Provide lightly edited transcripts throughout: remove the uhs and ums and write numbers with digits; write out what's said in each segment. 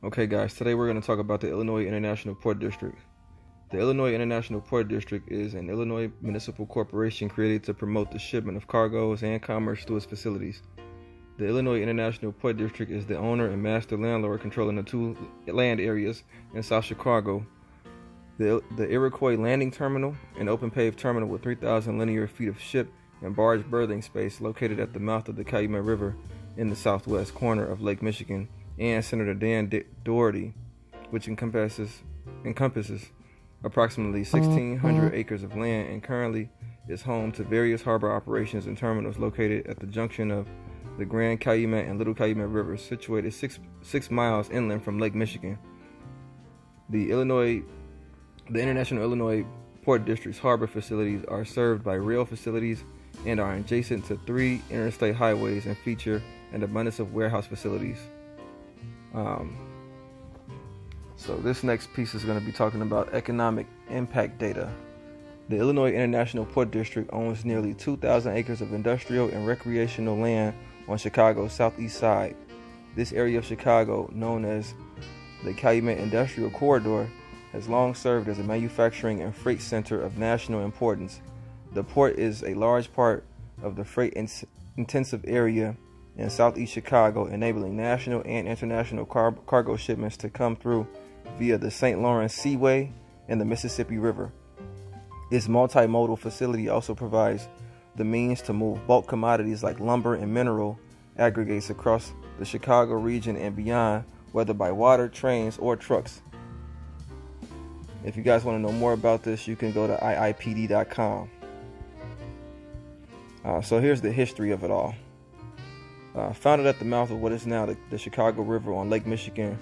Okay guys, today we're going to talk about the Illinois International Port District. The Illinois International Port District is an Illinois municipal corporation created to promote the shipment of cargoes and commerce through its facilities. The Illinois International Port District is the owner and master landlord controlling the two land areas in South Chicago. The Iroquois Landing Terminal, an open paved terminal with 3,000 linear feet of ship and barge berthing space located at the mouth of the Calumet River in the southwest corner of Lake Michigan, and Senator Dan Doherty, which encompasses approximately 1,600 acres of land and currently is home to various harbor operations and terminals located at the junction of the Grand Calumet and Little Calumet Rivers, situated 6 miles inland from Lake Michigan. The International Illinois Port District's harbor facilities are served by rail facilities and are adjacent to 3 interstate highways and feature an abundance of warehouse facilities. So this next piece is going to be talking about economic impact data. The Illinois International Port District owns nearly 2,000 acres of industrial and recreational land on Chicago's southeast side. This area of Chicago, known as the Calumet Industrial Corridor, has long served as a manufacturing and freight center of national importance. The port is a large part of the freight-intensive area in southeast Chicago, enabling national and international cargo shipments to come through via the St. Lawrence Seaway and the Mississippi River. Its multimodal facility also provides the means to move bulk commodities like lumber and mineral aggregates across the Chicago region and beyond, whether by water, trains, or trucks. If you guys want to know more about this, you can go to iipd.com. So here's the history of it all. Founded at the mouth of what is now the Chicago River on Lake Michigan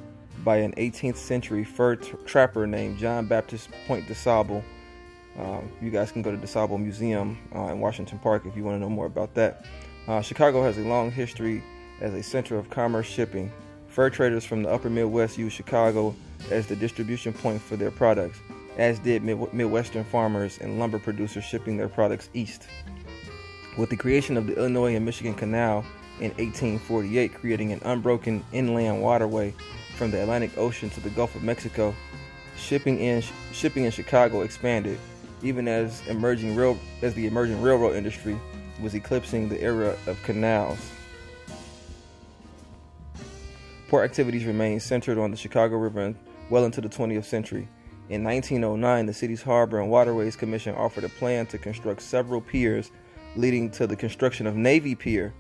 by an 18th century fur trapper named John Baptist Point DeSable. You guys can go to DeSable Museum in Washington Park if you want to know more about that. Chicago has a long history as a center of commerce shipping. Fur traders from the upper Midwest used Chicago as the distribution point for their products, as did Midwestern farmers and lumber producers shipping their products east. With the creation of the Illinois and Michigan Canal in 1848, creating an unbroken inland waterway from the Atlantic Ocean to the Gulf of Mexico, shipping in Chicago expanded, even as the emerging railroad industry was eclipsing the era of canals. Port activities remained centered on the Chicago River well into the 20th century. In 1909, the city's Harbor and Waterways Commission offered a plan to construct several piers, leading to the construction of Navy Pier.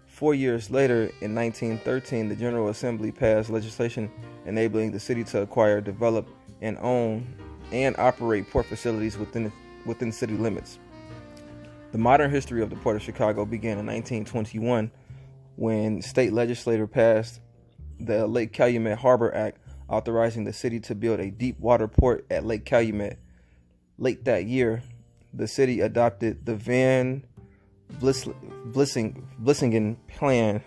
4 years later, in 1913, the General Assembly passed legislation enabling the city to acquire, develop, and own and operate port facilities within city limits. The modern history of the Port of Chicago began in 1921 when state legislature passed the Lake Calumet Harbor Act, authorizing the city to build a deep water port at Lake Calumet. Late that year, the city adopted the Van Vlissingen Plan,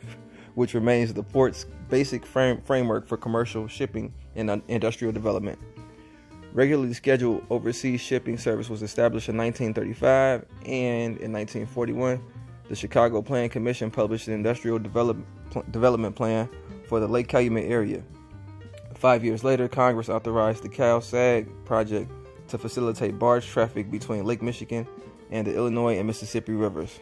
which remains the port's basic framework for commercial shipping and industrial development. Regularly scheduled overseas shipping service was established in 1935, and in 1941, the Chicago Plan Commission published an industrial development plan for the Lake Calumet area. 5 years later, Congress authorized the Cal-SAG project to facilitate barge traffic between Lake Michigan and the Illinois and Mississippi rivers.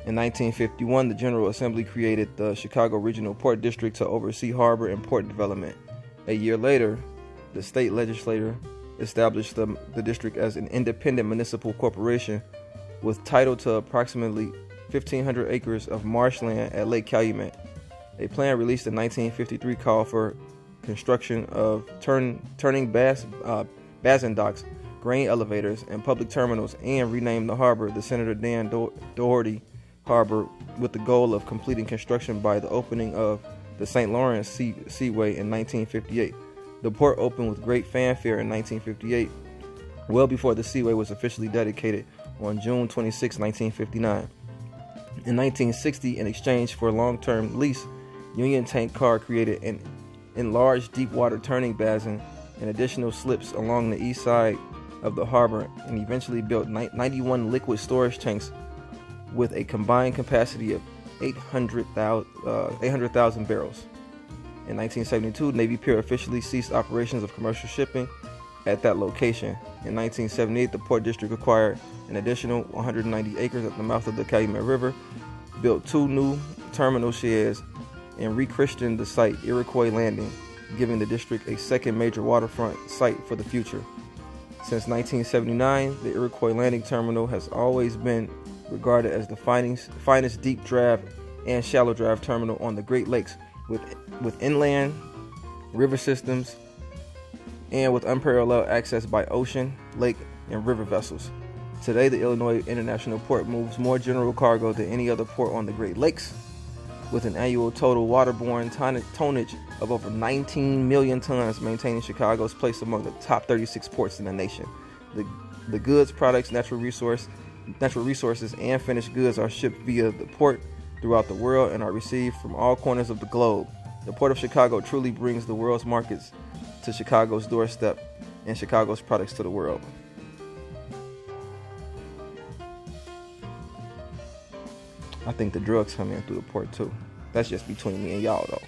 In 1951, the General Assembly created the Chicago Regional Port District to oversee harbor and port development. A year later, the state legislature established the district as an independent municipal corporation with title to approximately 1,500 acres of marshland at Lake Calumet. A plan released in 1953 called for construction of turning basin docks, grain elevators, and public terminals, and renamed the harbor the Senator Dan Doherty Harbor, with the goal of completing construction by the opening of the St. Lawrence Seaway in 1958. The port opened with great fanfare in 1958, well before the Seaway was officially dedicated on June 26, 1959. In 1960, in exchange for a long-term lease, Union Tank Car created an enlarged deep-water turning basin and additional slips along the east side of the harbor, and eventually built 91 liquid storage tanks with a combined capacity of 800,000 barrels. In 1972, Navy Pier officially ceased operations of commercial shipping at that location. In 1978, the Port District acquired an additional 190 acres at the mouth of the Calumet River, built 2 new terminal sheds, and rechristened the site Iroquois Landing, giving the district a second major waterfront site for the future. Since 1979, the Iroquois Landing Terminal has always been regarded as the finest deep draft and shallow draft terminal on the Great Lakes, with inland river systems and with unparalleled access by ocean, lake, and river vessels. Today, the Illinois International Port moves more general cargo than any other port on the Great Lakes, with an annual total waterborne tonnage of over 19 million tons, maintaining Chicago's place among the top 36 ports in the nation. The goods, products, natural resources, and finished goods are shipped via the port throughout the world and are received from all corners of the globe. The Port of Chicago truly brings the world's markets to Chicago's doorstep and Chicago's products to the world. I think the drugs come in through the port too. That's just between me and y'all though.